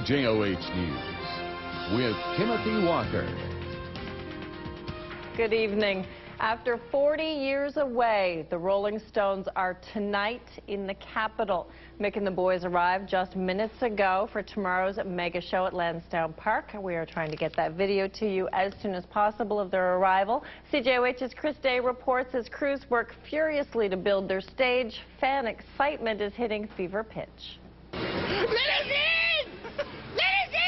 CJOH News with Timothy Walker. Good evening. After 40 years away, the Rolling Stones are tonight in the Capitol. Mick and the boys arrived just minutes ago for tomorrow's mega show at Lansdowne Park. We are trying to get that video to you as soon as possible of their arrival. CJOH's Chris Day reports as crews work furiously to build their stage. Fan excitement is hitting fever pitch. Let us in! Let us in!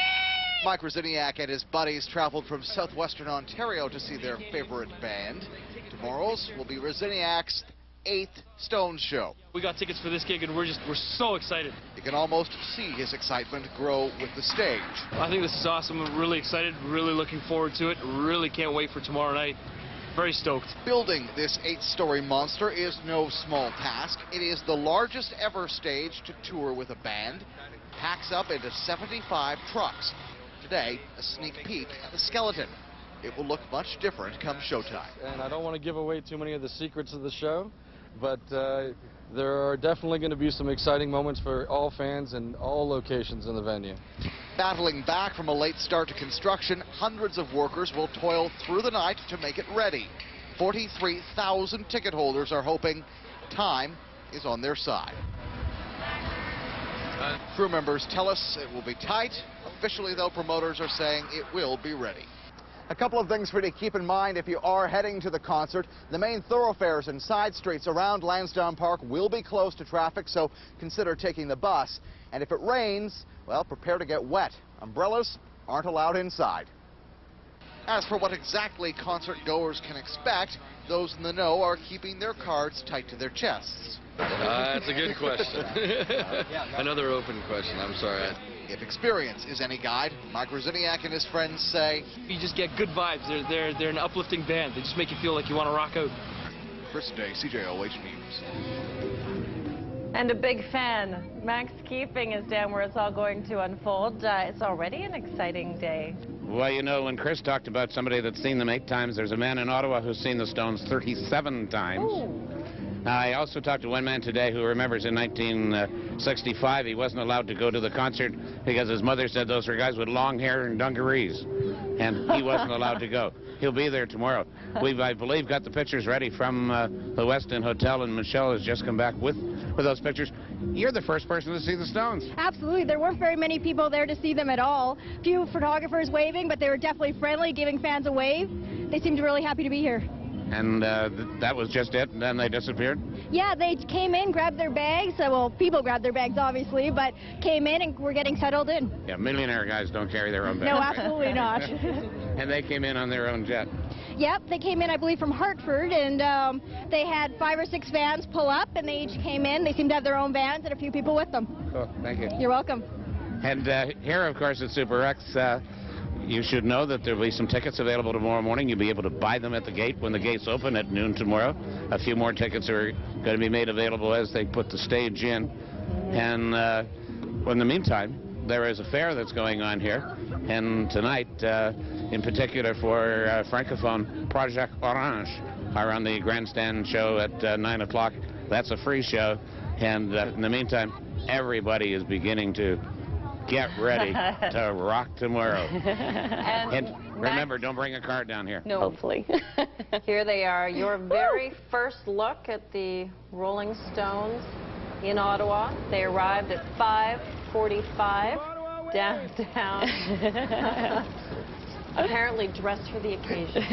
Mike Rosiniak and his buddies traveled from southwestern Ontario to see their favorite band. Tomorrow's will be Rosiniak's 8th Stones show. We got tickets for this gig and we're so excited. You can almost see his excitement grow with the stage. I think this is awesome. I'm really excited, really looking forward to it. Really can't wait for tomorrow night. Very stoked. Building this 8-story monster is no small task. It is the largest ever stage to tour with a band. Packs up into 75 trucks. Today, a sneak peek at the skeleton. It will look much different come showtime. And I don't want to give away too many of the secrets of the show, but there are definitely going to be some exciting moments for all fans in all locations in the venue. Battling back from a late start to construction, hundreds of workers will toil through the night to make it ready. 43,000 ticket holders are hoping time is on their side. Crew members tell us it will be tight. Officially, though, promoters are saying it will be ready. A couple of things for you to keep in mind if you are heading to the concert. The main thoroughfares and side streets around Lansdowne Park will be closed to traffic, so consider taking the bus. And if it rains, well, prepare to get wet. Umbrellas aren't allowed inside. As for what exactly concert goers can expect, those in the know are keeping their cards tight to their chests. That's a good question. Another open question, I'm sorry. If experience is any guide, Mike Rosiniak and his friends say, You just get good vibes. They're an uplifting band. They just make you feel like you want to rock out. Chris Day, CJOH News. And a big fan. Max Keeping is down where it's all going to unfold. It's already an exciting day. Well, you know, when Chris talked about somebody that's seen them 8 times, there's a man in Ottawa who's seen the Stones 37 times. Ooh. I also talked to one man today who remembers in 1965 he wasn't allowed to go to the concert because his mother said those were guys with long hair and dungarees, and he wasn't allowed to go. He'll be there tomorrow. We've, I believe, got the pictures ready from the West End Hotel, and Michelle has just come back with those pictures. You're the first person to see the Stones. Absolutely. There weren't very many people there to see them at all. A few photographers waving, but they were definitely friendly, giving fans a wave. They seemed really happy to be here. And that was just it, and then they disappeared? Yeah, they came in, grabbed their bags. Well, people grabbed their bags, obviously, but came in and were getting settled in. Yeah, millionaire guys don't carry their own bags. No, right? absolutely not. And they came in on their own jet? Yep, they came in, I believe, from Hartford, and they had 5 or 6 vans pull up, and they each came in. They seemed to have their own vans and a few people with them. Cool, thank you. You're welcome. And here, of course, at Super X, you should know that there will be some tickets available tomorrow morning. You'll be able to buy them at the gate when the gates open at noon tomorrow. A few more tickets are going to be made available as they put the stage in. And in the meantime, there is a fair that's going on here. And tonight, in particular for Francophone, Project Orange are on the grandstand show at 9 o'clock. That's a free show. And in the meantime, everybody is beginning to get ready to rock tomorrow. And remember, don't bring a car down here. No. Hopefully. Here they are, your very first look at the Rolling Stones in Ottawa. They arrived at 5:45 downtown. Apparently dressed for the occasion.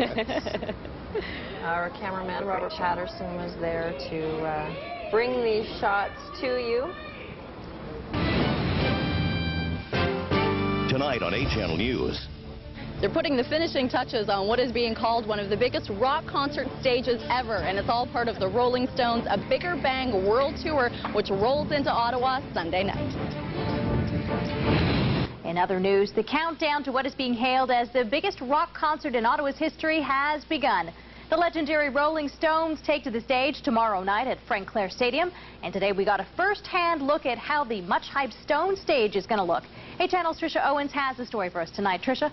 Our cameraman, Robert Chatterson, was there to bring these shots to you. Tonight on 8 Channel News. They're putting the finishing touches on what is being called one of the biggest rock concert stages ever, and it's all part of the Rolling Stones' A Bigger Bang World Tour, which rolls into Ottawa Sunday night. In other news, the countdown to what is being hailed as the biggest rock concert in Ottawa's history has begun. The legendary Rolling Stones take to the stage tomorrow night at Frank Clair Stadium, and today we got a first-hand look at how the much-hyped Stone stage is going to look. 8 Channel's Tricia Owens has the story for us tonight. Tricia?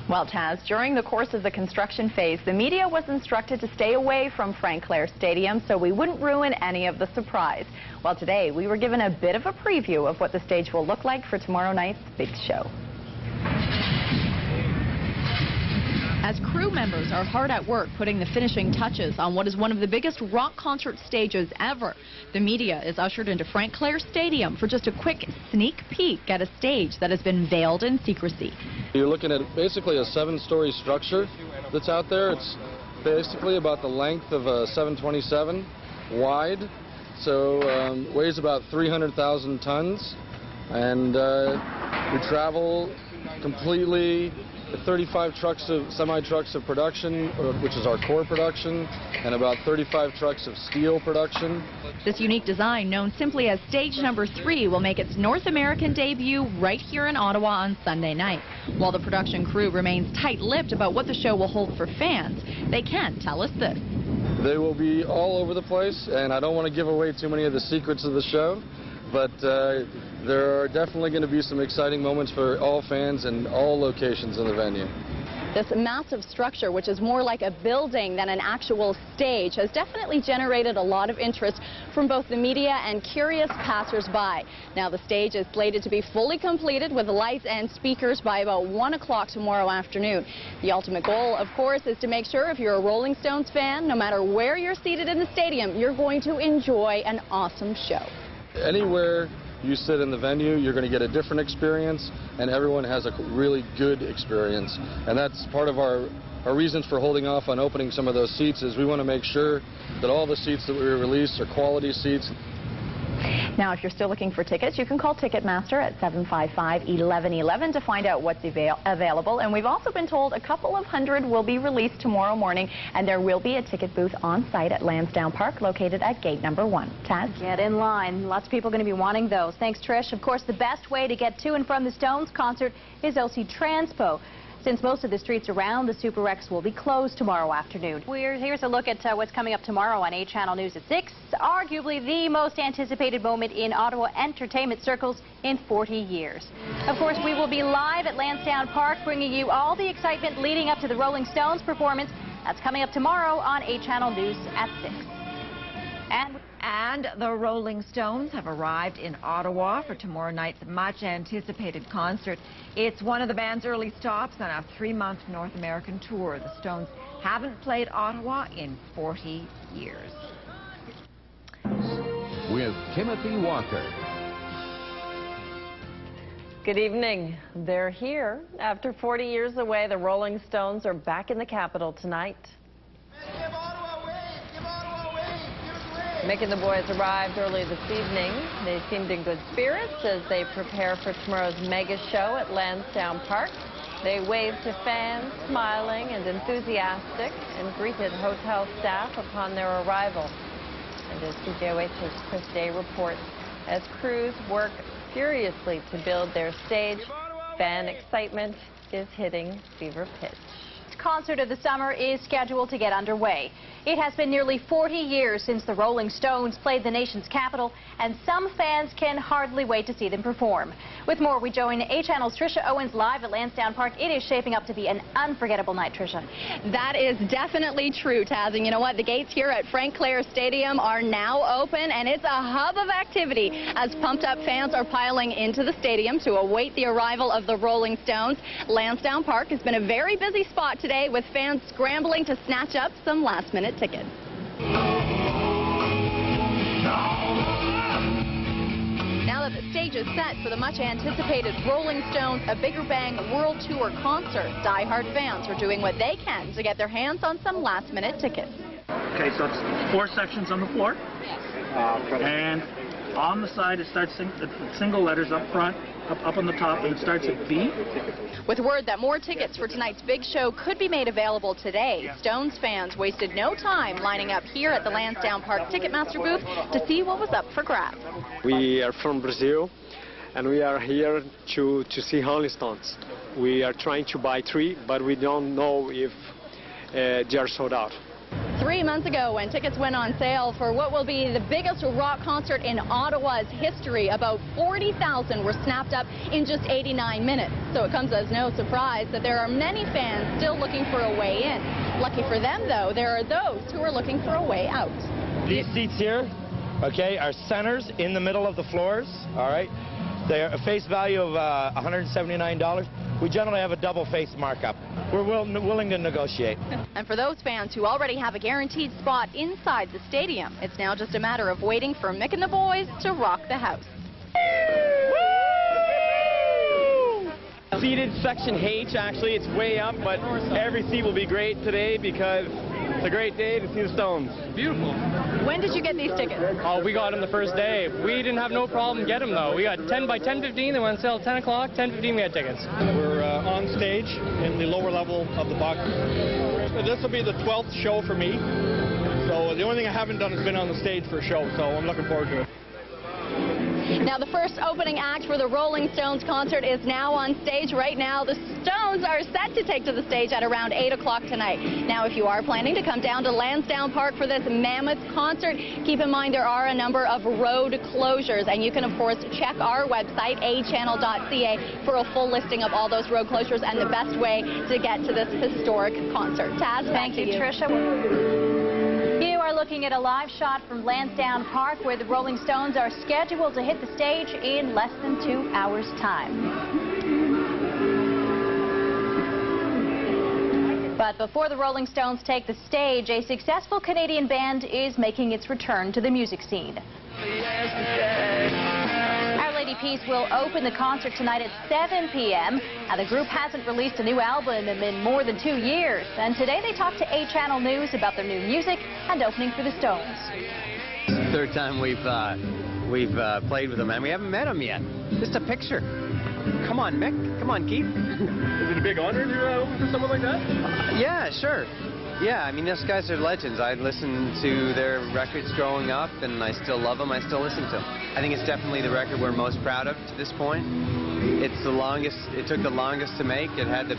Well, Taz, during the course of the construction phase, the media was instructed to stay away from Frank Clair Stadium so we wouldn't ruin any of the surprise. Well, today we were given a bit of a preview of what the stage will look like for tomorrow night's big show. As crew members are hard at work putting the finishing touches on what is one of the biggest rock concert stages ever, the media is ushered into Frank Clair Stadium for just a quick sneak peek at a stage that has been veiled in secrecy. You're looking at basically a 7-story structure that's out there. It's basically about the length of a 727 wide, so weighs about 300,000 tons, and we travel completely 35 trucks of semi-trucks of production, which is our core production, and about 35 trucks of steel production. This unique design, known simply as Stage Number 3, will make its North American debut right here in Ottawa on Sunday night. While the production crew remains tight-lipped about what the show will hold for fans, they can tell us this. They will be all over the place, and I don't want to give away too many of the secrets of the show, but there are definitely going to be some exciting moments for all fans and all locations in the venue. This massive structure, which is more like a building than an actual stage, has definitely generated a lot of interest from both the media and curious passers-by. Now, the stage is slated to be fully completed with lights and speakers by about 1 o'clock tomorrow afternoon. The ultimate goal, of course, is to make sure if you're a Rolling Stones fan, no matter where you're seated in the stadium, you're going to enjoy an awesome show. Anywhere you sit in the venue, you're going to get a different experience, and everyone has a really good experience. And that's part of our reasons for holding off on opening some of those seats, is we want to make sure that all the seats that we release are quality seats. Now, if you're still looking for tickets, you can call Ticketmaster at 755-1111 to find out what's available. And we've also been told a couple of hundred will be released tomorrow morning, and there will be a ticket booth on site at Lansdowne Park, located at gate number 1. Taz? Get in line. Lots of people are going to be wanting those. Thanks, Trish. Of course, the best way to get to and from the Stones concert is LC Transpo, since most of the streets around the Super X will be closed tomorrow afternoon. Here's a look at what's coming up tomorrow on 8 Channel News at 6. Arguably the most anticipated moment in Ottawa entertainment circles in 40 years. Of course, we will be live at Lansdowne Park, bringing you all the excitement leading up to the Rolling Stones performance. That's coming up tomorrow on 8 Channel News at 6. And the Rolling Stones have arrived in Ottawa for tomorrow night's much-anticipated concert. It's one of the band's early stops on a 3-month North American tour. The Stones haven't played Ottawa in 40 years. With Timothy Walker. Good evening. They're here. After 40 years away, the Rolling Stones are back in the capital tonight. Mick and the boys arrived early this evening. They seemed in good spirits as they prepare for tomorrow's mega show at Lansdowne Park. They waved to fans, smiling and enthusiastic, and greeted hotel staff upon their arrival. And as CJOH's Chris Day reports, as crews work furiously to build their stage, fan excitement is hitting fever pitch. Concert of the summer is scheduled to get underway. It has been nearly 40 years since the Rolling Stones played the nation's capital, and some fans can hardly wait to see them perform. With more, we join 8 Channel's Tricia Owens live at Lansdowne Park. It is shaping up to be an unforgettable night, Tricia. That is definitely true, Taz. And you know what? The gates here at Frank Clair Stadium are now open, and it's a hub of activity as pumped-up fans are piling into the stadium to await the arrival of the Rolling Stones. Lansdowne Park has been a very busy spot today, with fans scrambling to snatch up some last-minute tickets. Now that the stage is set for the much-anticipated Rolling Stones A Bigger Bang World Tour concert, die-hard fans are doing what they can to get their hands on some last-minute tickets. Okay, so it's 4 sections on the floor, and on the side it starts single letters up front, up on the top, and it starts at B. With word that more tickets for tonight's big show could be made available today, Stones fans wasted no time lining up here at the Lansdowne Park Ticketmaster booth to see what was up for grabs. We are from Brazil, and we are here to see Rolling Stones. We are trying to buy 3, but we don't know if they are sold out. 3 months ago, when tickets went on sale for what will be the biggest rock concert in Ottawa's history, about 40,000 were snapped up in just 89 minutes. So it comes as no surprise that there are many fans still looking for a way in. Lucky for them, though, there are those who are looking for a way out. These seats here, okay, are centers in the middle of the floors, all right? They're a face value of $179. We generally have a double face markup. We're willing to negotiate. And for those fans who already have a guaranteed spot inside the stadium, it's now just a matter of waiting for Mick and the boys to rock the house. Seated section H, actually, it's way up, but every seat will be great today because it's a great day to see the Stones. Beautiful. When did you get these tickets? Oh, we got them the first day. We didn't have no problem getting them, though. We got 10 by 10:15. They went on sale at 10 o'clock. 10:15, we had tickets. We're on stage in the lower level of the box. This will be the 12th show for me. So the only thing I haven't done is been on the stage for a show, so I'm looking forward to it. Now, the first opening act for the Rolling Stones concert is now on stage right now. The Stones are set to take to the stage at around 8 o'clock tonight. Now, if you are planning to come down to Lansdowne Park for this mammoth concert, keep in mind there are a number of road closures, and you can, of course, check our website, achannel.ca, for a full listing of all those road closures and the best way to get to this historic concert. Taz, thank you, Tricia. You are looking at a live shot from Lansdowne Park, where the Rolling Stones are scheduled to hit the stage in less than 2 hours' time. But before the Rolling Stones take the stage, a successful Canadian band is making its return to the music scene. Our Lady Peace will open the concert tonight at 7 p.m. Now, the group hasn't released a new album in more than 2 years, and today they talked to A Channel News about their new music and opening for the Stones. It's the third time we've played with them, and we haven't met them yet. Just a picture. Come on, Mick. Come on, Keith. Is it a big honor to open for someone like that? Yeah, sure. Yeah, I mean, those guys are legends. I listened to their records growing up, and I still love them. I still listen to them. I think it's definitely the record we're most proud of to this point. It's the longest. It took the longest to make. It had the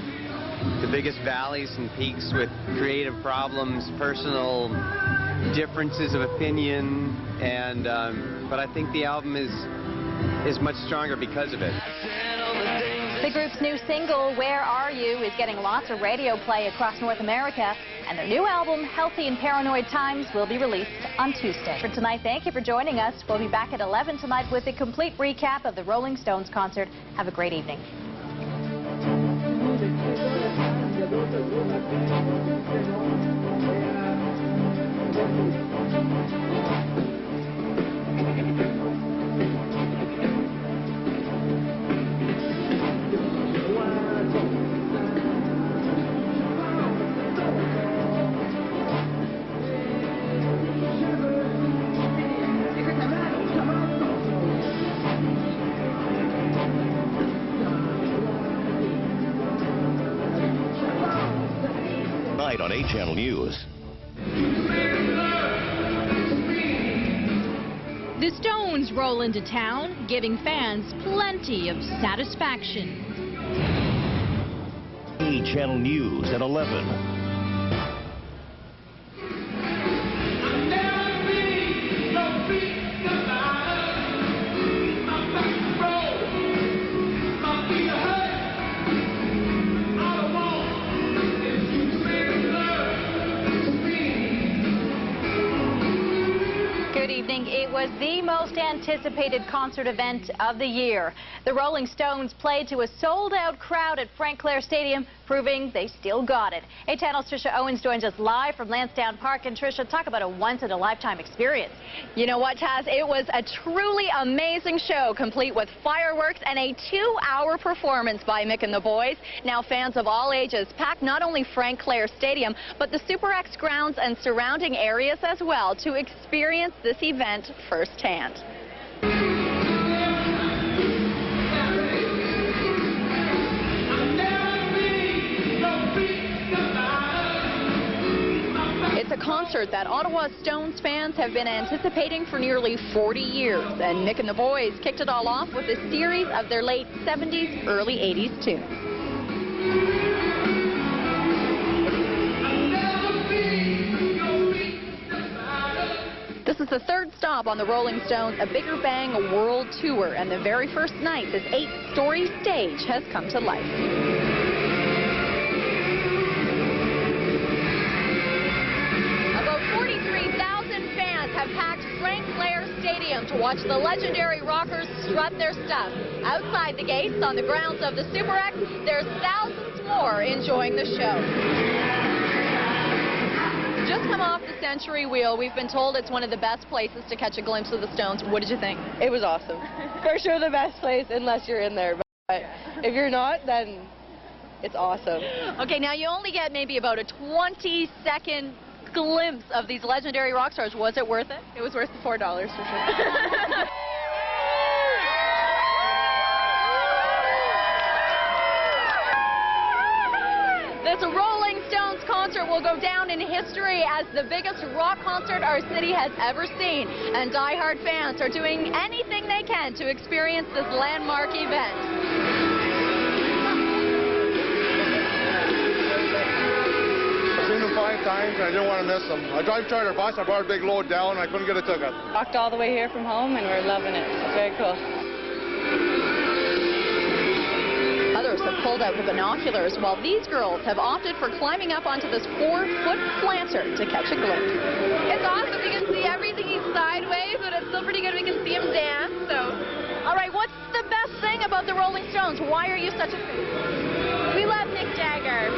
biggest valleys and peaks with creative problems, personal differences of opinion, and but I think the album is much stronger because of it. The group's new single, Where Are You, is getting lots of radio play across North America, and their new album, Healthy and Paranoid Times, will be released on Tuesday. For tonight, thank you for joining us. We'll be back at 11 tonight with a complete recap of the Rolling Stones concert. Have a great evening. On A Channel News. The Stones roll into town, giving fans plenty of satisfaction. A Channel News at 11. It was the most anticipated concert event of the year. The Rolling Stones played to a sold-out crowd at Frank Clair Stadium, proving they still got it. A Channel's Tricia Owens joins us live from Lansdowne Park. And Tricia, talk about a once-in-a-lifetime experience. You know what, Taz? It was a truly amazing show, complete with fireworks and a 2-hour performance by Mick and the boys. Now, fans of all ages packed not only Frank Clair Stadium, but the Super X grounds and surrounding areas as well to experience this event firsthand. It's a concert that Ottawa Stones fans have been anticipating for nearly 40 years, and Mick and the boys kicked it all off with a series of their late 70s, early 80s tunes. This is the third stop on the Rolling Stones' A Bigger Bang World Tour, and the very first night, this 8-story stage has come to life. About 43,000 fans have packed Frank Clair Stadium to watch the legendary rockers strut their stuff. Outside the gates, on the grounds of the Super X, there's thousands more enjoying the show. Just come off the Century Wheel. We've been told it's one of the best places to catch a glimpse of the Stones. What did you think? It was awesome. For sure the best place, unless you're in there. But if you're not, then it's awesome. Okay, now you only get maybe about a 20-second glimpse of these legendary rock stars. Was it worth it? It was worth the $4 for sure. This Rolling Stones concert will go down in history as the biggest rock concert our city has ever seen. And die-hard fans are doing anything they can to experience this landmark event. I've seen them 5 times and I didn't want to miss them. I drive charter bus, I brought a big load down and I couldn't get a ticket. Walked all the way here from home and we're loving it. It's very cool. Others have pulled out the binoculars, while these girls have opted for climbing up onto this 4-foot planter to catch a glimpse. It's awesome. We can see everything sideways, but it's still pretty good. We can see them dance. So, all right, what's the best thing about the Rolling Stones? Why are you such a fan? We love Mick Jagger.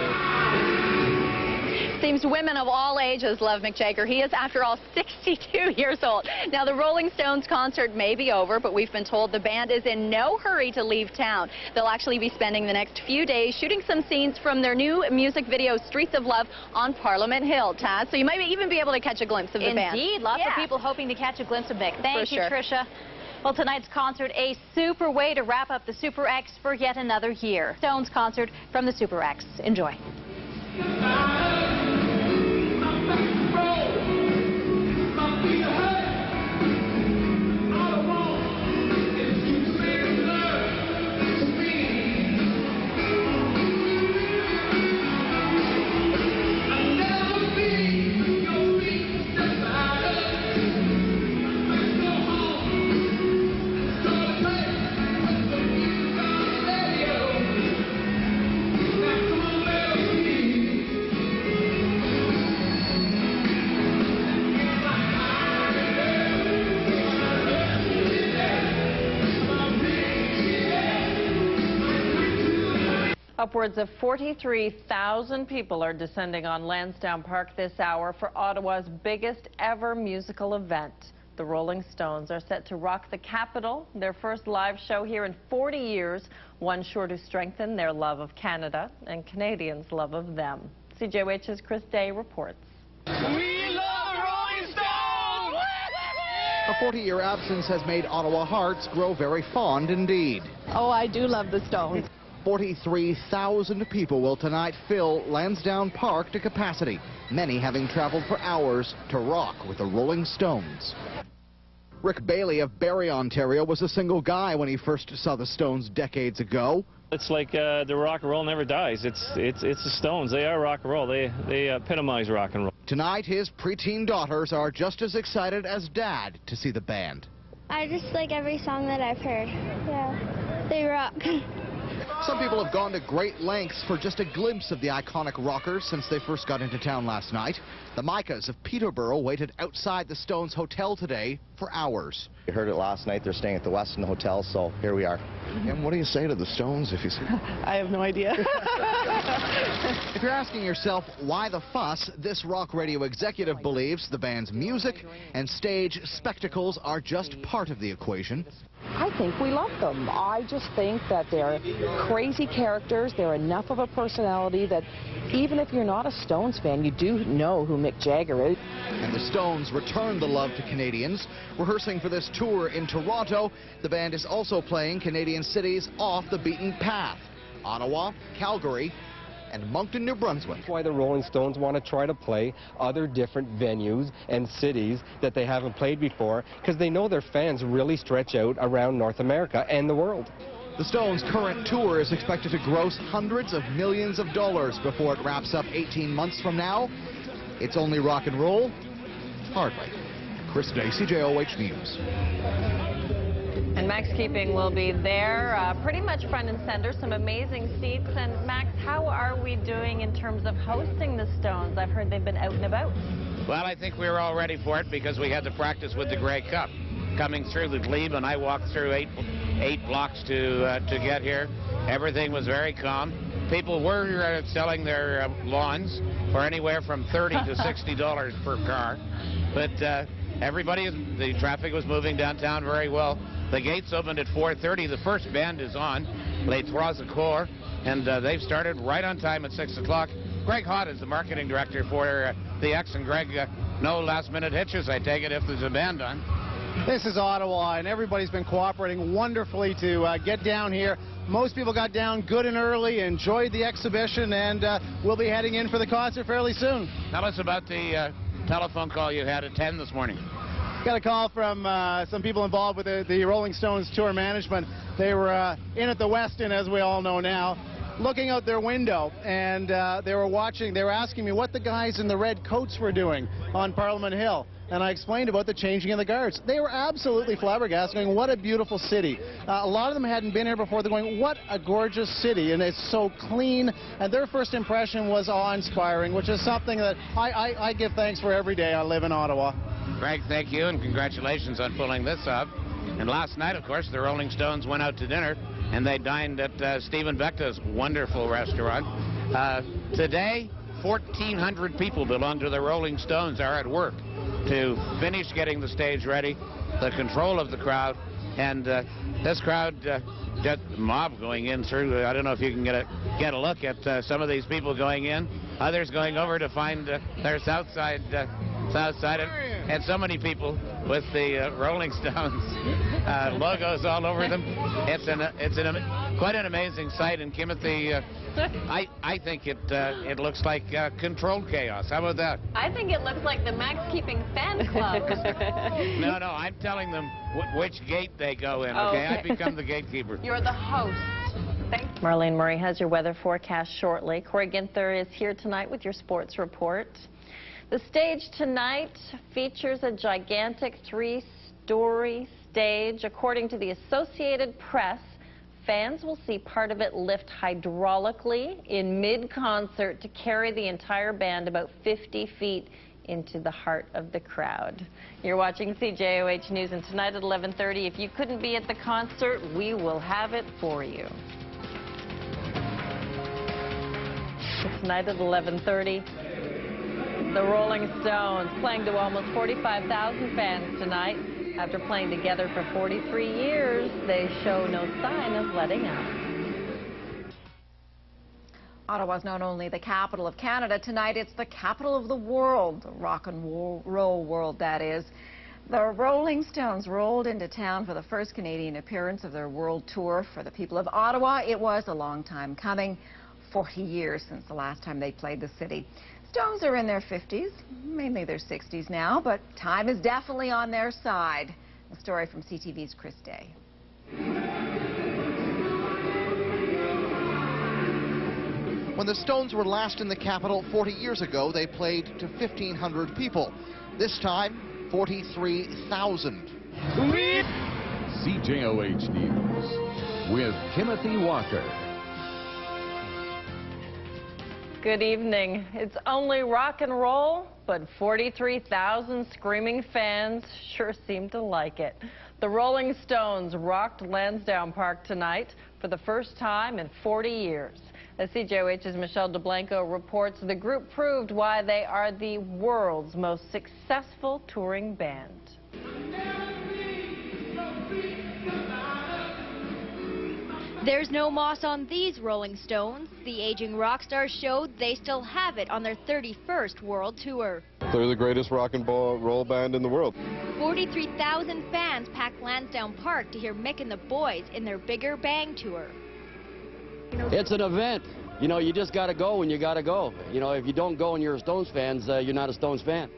Seems women of all ages love Mick Jagger. He is, after all, 62 years old. Now, the Rolling Stones concert may be over, but we've been told the band is in no hurry to leave town. They'll actually be spending the next few days shooting some scenes from their new music video, Streets of Love, on Parliament Hill, Taz. So you might even be able to catch a glimpse of the band. Indeed, lots of people hoping to catch a glimpse of Mick. Thank you, sure. Tricia. Well, tonight's concert, a super way to wrap up the Super X for yet another year. Stones concert from the Super X. Enjoy. Upwards of 43,000 people are descending on Lansdowne Park this hour for Ottawa's biggest ever musical event. The Rolling Stones are set to rock the capital, their first live show here in 40 years, one sure to strengthen their love of Canada and Canadians' love of them. CJOH's Chris Day reports. We love the Rolling Stones! A 40-year absence has made Ottawa hearts grow very fond indeed. Oh, I do love the Stones. 43,000 people will tonight fill Lansdowne Park to capacity, many having traveled for hours to rock with the Rolling Stones. Rick Bailey of Barrie, Ontario, was a single guy when he first saw the Stones decades ago. It's like the rock and roll never dies. It's the Stones. They are rock and roll. They epitomize rock and roll. Tonight, his preteen daughters are just as excited as Dad to see the band. I just like every song that I've heard. Yeah, they rock. Some people have gone to great lengths for just a glimpse of the iconic rockers since they first got into town last night. The Micahs of Peterborough waited outside the Stones Hotel today for hours. You heard it last night. They're staying at the Westin Hotel, so here we are. And what do you say to the Stones if you see them? I have no idea. If you're asking yourself why the fuss, this rock radio executive believes the band's music and stage spectacles are just part of the equation. I think we love them. I just think that they're crazy characters. They're enough of a personality that even if you're not a Stones fan, you do know who Mick Jagger is. And the Stones return the love to Canadians. Rehearsing for this tour in Toronto, the band is also playing Canadian cities off the beaten path. Ottawa, Calgary, and Moncton, New Brunswick. That's why the Rolling Stones want to try to play other different venues and cities that they haven't played before, because they know their fans really stretch out around North America and the world. The Stones' current tour is expected to gross hundreds of millions of dollars before it wraps up 18 months from now. It's only rock and roll? Hardly. Chris Day, CJOH News. And Max Keeping will be there, pretty much front and center, some amazing seats. And Max, how are we doing in terms of hosting the Stones? I've heard they've been out and about. Well, I think we were all ready for it because we had to practice with the Grey Cup. Coming through the glebe, and I walked through eight blocks to get here. Everything was very calm. People were selling their lawns for anywhere from $30 to $60 per car. But the traffic was moving downtown very well. The gates opened at 4:30. The first band is on, Les Trois Accords, and they've started right on time at 6 o'clock. Greg Hott is the marketing director for the X, and Greg, no last-minute hitches, I take it, if there's a band on. This is Ottawa, and everybody's been cooperating wonderfully to get down here. Most people got down good and early, enjoyed the exhibition, and we'll be heading in for the concert fairly soon. Tell us about the telephone call you had at 10 this morning. Got a call from some people involved with the Rolling Stones tour management. They were in at the Westin, as we all know now, looking out their window, and they were asking me what the guys in the red coats were doing on Parliament Hill. And I explained about the changing of the guards. They were absolutely flabbergasted, going, what a beautiful city. A lot of them hadn't been here before. They're going, what a gorgeous city, and it's so clean. And their first impression was awe-inspiring, which is something that I give thanks for every day I live in Ottawa. Greg, thank you, and congratulations on pulling this off. And last night, of course, the Rolling Stones went out to dinner, and they dined at Stephen Becta's wonderful restaurant. Today, 1,400 people belong to the Rolling Stones are at work to finish getting the stage ready, the control of the crowd, and this crowd, just mob going in through. I don't know if you can get a look at some of these people going in, others going over to find their South Side, and so many people with the Rolling Stones logos all over them. It's quite an amazing sight, and Timothy, I think it looks like controlled chaos. How about that? I think it looks like the Max Keeping fan club. No, I'm telling them which gate they go in, okay? I become the gatekeeper. You're the host. Thanks. Marlene Murray has your weather forecast shortly. Corey Ginther is here tonight with your sports report. The stage tonight features a gigantic 3-story stage. According to the Associated Press, fans will see part of it lift hydraulically in mid-concert to carry the entire band about 50 feet into the heart of the crowd. You're watching CJOH News, and tonight at 11:30, if you couldn't be at the concert, we will have it for you. Tonight at 11:30, the Rolling Stones playing to almost 45,000 fans tonight. After playing together for 43 years, they show no sign of letting up. Ottawa is not only the capital of Canada tonight, it's the capital of the world, the rock and roll world, that is. The Rolling Stones rolled into town for the first Canadian appearance of their world tour. For the people of Ottawa, it was a long time coming, 40 years since the last time they played the city. Stones are in their 50s, mainly their 60s now, but time is definitely on their side. A story from CTV's Chris Day. When the Stones were last in the capital 40 years ago, they played to 1,500 people. This time, 43,000. CJOH News with Timothy Walker. Good evening. It's only rock and roll, but 43,000 screaming fans sure seem to like it. The Rolling Stones rocked Lansdowne Park tonight for the first time in 40 years. As CJOH's Michelle DeBlanco reports, the group proved why they are the world's most successful touring band. There's no moss on these Rolling Stones. The aging rock stars showed they still have it on their 31st world tour. They're the greatest rock and roll band in the world. 43,000 fans packed Lansdowne Park to hear Mick and the Boys in their Bigger Bang tour. It's an event. You know, you just got to go when you got to go. You know, if you don't go and you're a Stones fan, you're not a Stones fan.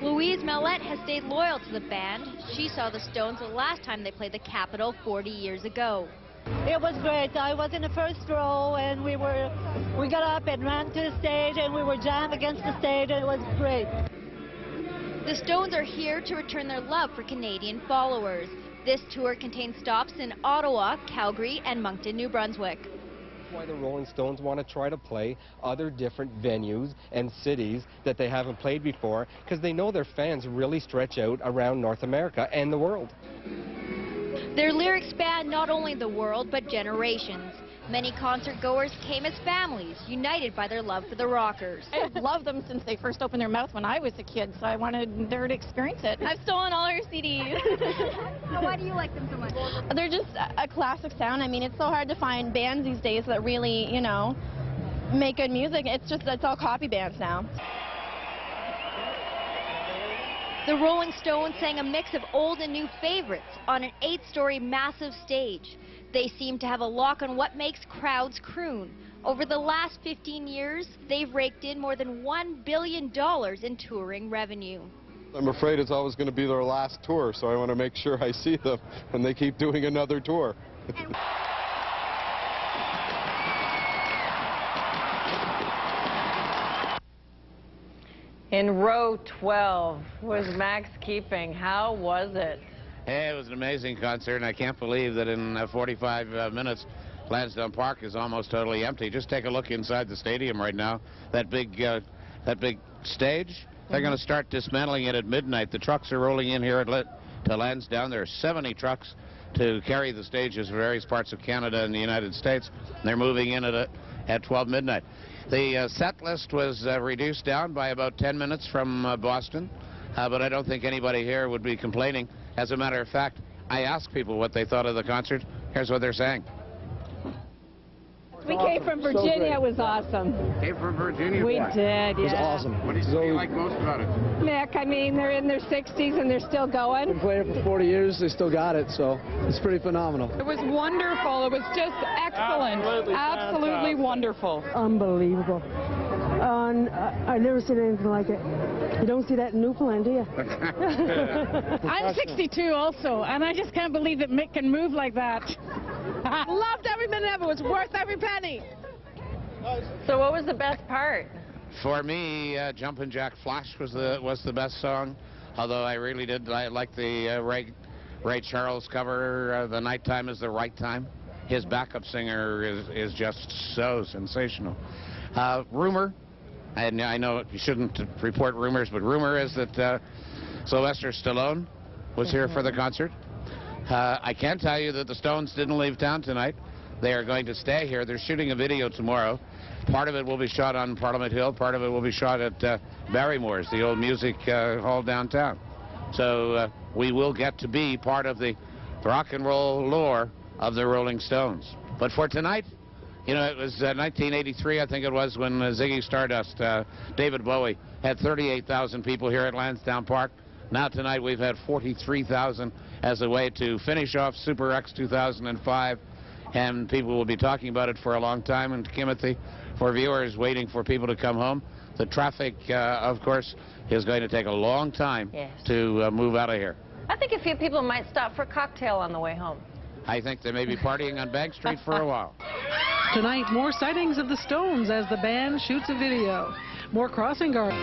Louise Mellette has stayed loyal to the band. She saw the Stones the last time they played the Capitol 40 years ago. It was great. I was in the first row, and we got up and ran to the stage, and we were jammed against the stage, and it was great. The Stones are here to return their love for Canadian followers. This tour contains stops in Ottawa, Calgary, and Moncton, New Brunswick. That's why the Rolling Stones want to try to play other different venues and cities that they haven't played before, because they know their fans really stretch out around North America and the world. Their lyrics span not only the world, but generations. Many concert goers came as families, united by their love for the rockers. I've loved them since they first opened their mouth when I was a kid, so I wanted her to experience it. I've stolen all her CDs. Why do you like them so much? They're just a classic sound. I mean, it's so hard to find bands these days that really, you know, make good music. It's all copy bands now. The Rolling Stones sang a mix of old and new favorites on an 8-story massive stage. They seem to have a lock on what makes crowds croon. Over the last 15 years, they've raked in more than $1 billion in touring revenue. I'm afraid it's always going to be their last tour, so I want to make sure I see them when they keep doing another tour. In row 12 was Max Keeping. How was it? Hey, it was an amazing concert, and I can't believe that in 45 minutes, Lansdowne Park is almost totally empty. Just take a look inside the stadium right now. That big stage, they're going to start dismantling it at midnight. The trucks are rolling in here to Lansdowne. There are 70 trucks to carry the stages for various parts of Canada and the United States. They're moving in at 12 midnight. The set list was reduced down by about 10 minutes from Boston, but I don't think anybody here would be complaining. As a matter of fact, I asked people what they thought of the concert. Here's what they're saying. We came from Virginia. It was awesome. Came from Virginia? We did, yeah. It was awesome. What do you like most about it? Mick, I mean, they're in their 60s and they're still going. Been playing for 40 years. They still got it, so it's pretty phenomenal. It was wonderful. It was just excellent. Absolutely wonderful. Unbelievable. I've never seen anything like it. You don't see that in Newfoundland, do you? I'm 62 also, and I just can't believe that Mick can move like that. Loved every minute of it. It was worth every penny. So what was the best part? For me, Jumpin' Jack Flash was the best song, although I really did like the Ray Charles cover, The Nighttime is the Right Time. His backup singer is just so sensational. Rumor, and I know you shouldn't report rumors, but rumor is that Sylvester Stallone was here for the concert. I can tell you that the Stones didn't leave town tonight. They are going to stay here. They're shooting a video tomorrow. Part of it will be shot on Parliament Hill. Part of it will be shot at Barrymore's, the old music hall downtown. So we will get to be part of the rock and roll lore of the Rolling Stones. But for tonight, you know, it was 1983, I think it was, when Ziggy Stardust, David Bowie, had 38,000 people here at Lansdowne Park. Now tonight we've had 43,000 as a way to finish off Super X 2005, and people will be talking about it for a long time. And Timothy, for viewers waiting for people to come home, the traffic, of course, is going to take a long time to move out of here. I think a few people might stop for a cocktail on the way home. I think they may be partying on Bank Street for a while. Tonight, more sightings of the Stones as the band shoots a video. More crossing guard.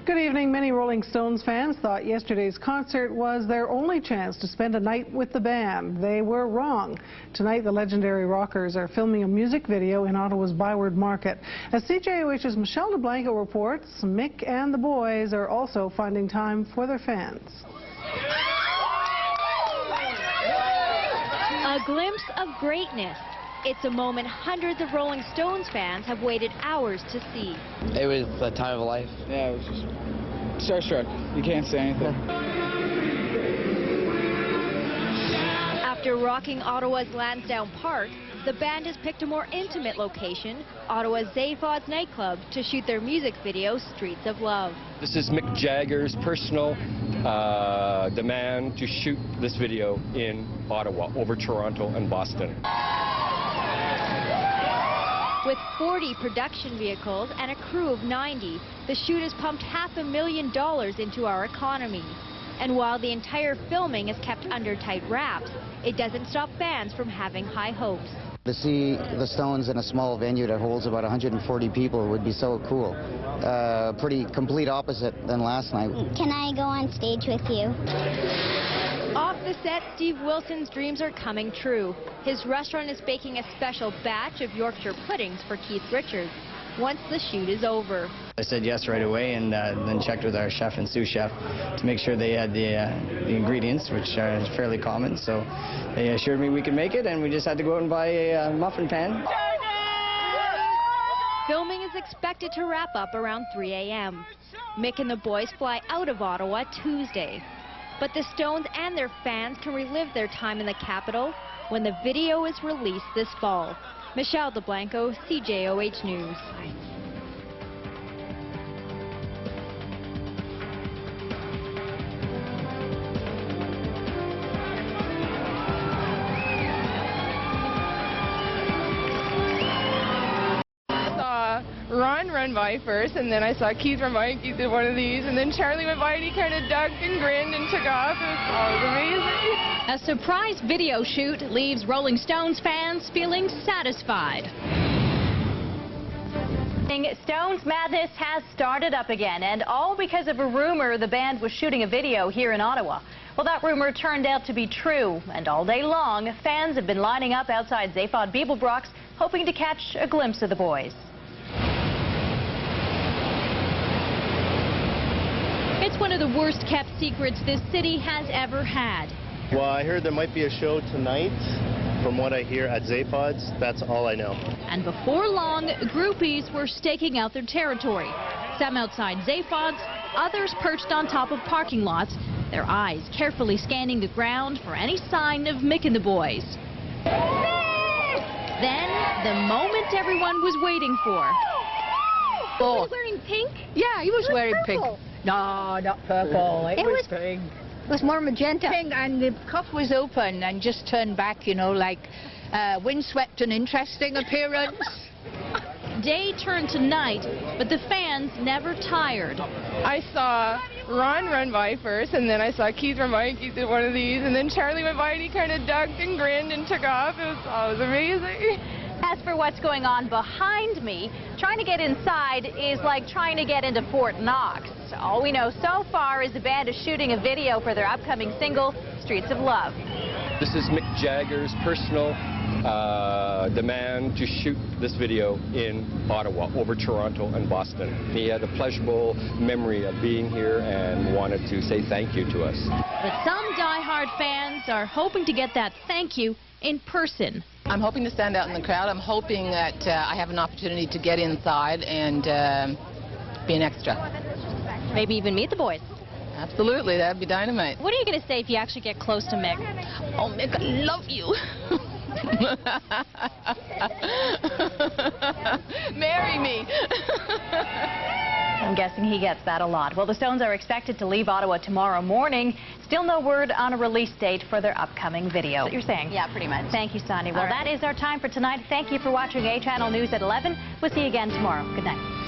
Good evening. Many Rolling Stones fans thought yesterday's concert was their only chance to spend a night with the band. They were wrong. Tonight, the legendary rockers are filming a music video in Ottawa's Byward Market. As CJOH's Michelle DeBlanco reports, Mick and the boys are also finding time for their fans. A glimpse of greatness. It's a moment hundreds of Rolling Stones fans have waited hours to see. It was a time of life. Yeah, it was just starstruck. You can't say anything. After rocking Ottawa's Lansdowne Park, the band has picked a more intimate location, Ottawa's Zaphod nightclub, to shoot their music video, Streets of Love. This is Mick Jagger's personal demand to shoot this video in Ottawa over Toronto and Boston. With 40 production vehicles and a crew of 90, the shoot has pumped $500,000 into our economy. And while the entire filming is kept under tight wraps, it doesn't stop fans from having high hopes. To see the Stones in a small venue that holds about 140 people would be so cool. Pretty complete opposite than last night. Can I go on stage with you? Off the set, Steve Wilson's dreams are coming true. His restaurant is baking a special batch of Yorkshire puddings for Keith Richards once the shoot is over. I said yes right away, and then checked with our chef and sous chef to make sure they had the ingredients, which are fairly common. So they assured me we could make it, and we just had to go out and buy a muffin pan. Filming is expected to wrap up around 3 a.m. Mick and the boys fly out of Ottawa Tuesday. But the Stones and their fans can relive their time in the capital when the video is released this fall. Michelle DeBlanco, CJOH News. Ron run by first, and then I saw Keith run by, and Keith did one of these, and then Charlie went by and he kind of ducked and grinned and took off. It was amazing. A surprise video shoot leaves Rolling Stones fans feeling satisfied. Stones madness has started up again, and all because of a rumor the band was shooting a video here in Ottawa. Well, that rumor turned out to be true, and all day long, fans have been lining up outside Zaphod Beeblebrox, hoping to catch a glimpse of the boys. It's one of the worst kept secrets this city has ever had. Well, I heard there might be a show tonight. From what I hear at Zaphod's, that's all I know. And before long, groupies were staking out their territory. Some outside Zaphod's, others perched on top of parking lots, their eyes carefully scanning the ground for any sign of Mick and the boys. Then, the moment everyone was waiting for. Was he wearing pink? Yeah, he was wearing purple. pink. No, not purple. It was pink. It was more magenta. Pink, and the cuff was open and just turned back, you know, like windswept, an interesting appearance. Day turned to night, but the fans never tired. I saw Ron run by first, and then I saw Keith run by, and Keith did one of these, and then Charlie went by and he kind of ducked and grinned and took off. It was amazing. As for what's going on behind me, trying to get inside is like trying to get into Fort Knox. All we know so far is the band is shooting a video for their upcoming single, Streets of Love. This is Mick Jagger's personal demand to shoot this video in Ottawa over Toronto and Boston. He had a pleasurable memory of being here and wanted to say thank you to us. But some die-hard fans are hoping to get that thank you in person. I'm hoping to stand out in the crowd. I'm hoping that I have an opportunity to get inside and be an extra. Maybe even meet the boys. Absolutely, that'd be dynamite. What are you going to say if you actually get close to Mick? Oh, Mick, I love you. Marry me. I'm guessing he gets that a lot. Well, the Stones are expected to leave Ottawa tomorrow morning. Still no word on a release date for their upcoming video. What you're saying? Yeah, pretty much. Thank you, Sonny. Well, that is our time for tonight. Thank you for watching A Channel News at 11. We'll see you again tomorrow. Good night.